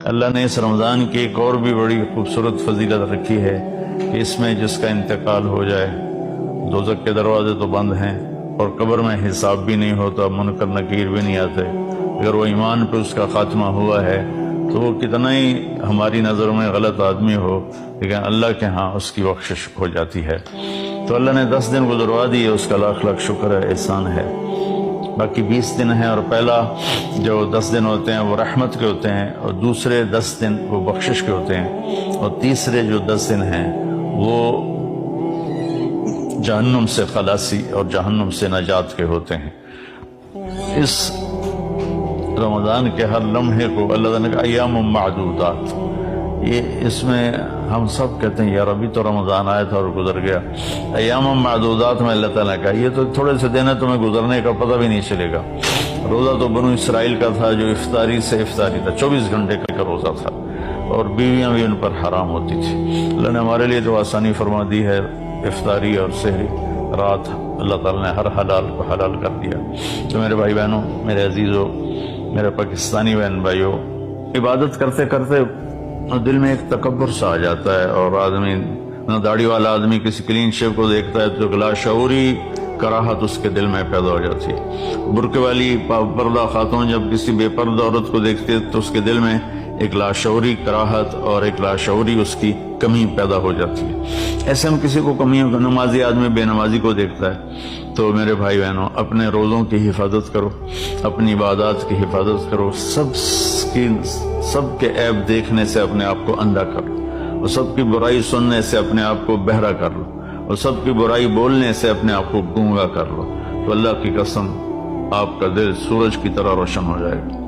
اللہ نے اس رمضان کی ایک اور بھی بڑی خوبصورت فضیلت رکھی ہے کہ اس میں جس کا انتقال ہو جائے دوزخ کے دروازے تو بند ہیں اور قبر میں حساب بھی نہیں ہوتا، منکر نکیر بھی نہیں آتے۔ اگر وہ ایمان پہ اس کا خاتمہ ہوا ہے تو وہ کتنا ہی ہماری نظروں میں غلط آدمی ہو، لیکن اللہ کے ہاں اس کی بخشش ہو جاتی ہے۔ تو اللہ نے 10 دن گزروا دیے، اس کا لاکھ لاکھ شکر ہے، احسان ہے۔ باقی 20 دن ہیں، اور پہلا جو 10 دن ہوتے ہیں وہ رحمت کے ہوتے ہیں، اور دوسرے 10 دن وہ بخشش کے ہوتے ہیں، اور تیسرے جو 10 دن ہیں وہ جہنم سے خلاصی اور جہنم سے نجات کے ہوتے ہیں۔ اس رمضان کے ہر لمحے کو اللہ تعالیٰ نے کہا ایام معدودات، یہ اس میں ہم سب کہتے ہیں یار ابھی تو رمضان آیا تھا اور گزر گیا۔ ایام معدودات میں اللہ تعالیٰ نے کہا یہ تو تھوڑے سے دن ہے، تمہیں گزرنے کا پتہ بھی نہیں چلے گا۔ روزہ تو بنو اسرائیل کا تھا جو افطاری سے افطاری تھا، 24 گھنٹے کا روزہ تھا، اور بیویاں بھی ان پر حرام ہوتی تھی۔ اللہ نے ہمارے لیے تو آسانی فرما دی ہے، افطاری اور سحری رات اللہ تعالیٰ نے ہر حلال کو حلال کر دیا۔ تو میرے بھائی بہنوں، میرے عزیزوں، میرے پاکستانی بہن بھائیوں، عبادت کرتے کرتے دل میں ایک تکبر سا آ جاتا ہے، اور آدمی داڑھی والا آدمی کسی کلین شیو کو دیکھتا ہے تو لاشعوری کراہت اس کے دل میں پیدا ہو جاتی ہے۔ برقع والی پردہ خاتون جب کسی بے پردہ عورت کو دیکھتی ہے تو اس کے دل میں ایک لاشعوری کراہت اور ایک لاشعوری اس کی کمی پیدا ہو جاتی ہے۔ ایسے ہم کسی کو کمی، نمازی آدمی بے نمازی کو دیکھتا ہے۔ تو میرے بھائی بہنوں، اپنے روزوں کی حفاظت کرو، اپنی عبادات کی حفاظت کرو، سب کے عیب دیکھنے سے اپنے آپ کو اندھا کر لو، اور سب کی برائی سننے سے اپنے آپ کو بہرا کر لو، اور سب کی برائی بولنے سے اپنے آپ کو گونگا کر لو، تو اللہ کی قسم آپ کا دل سورج کی طرح روشن ہو جائے گا۔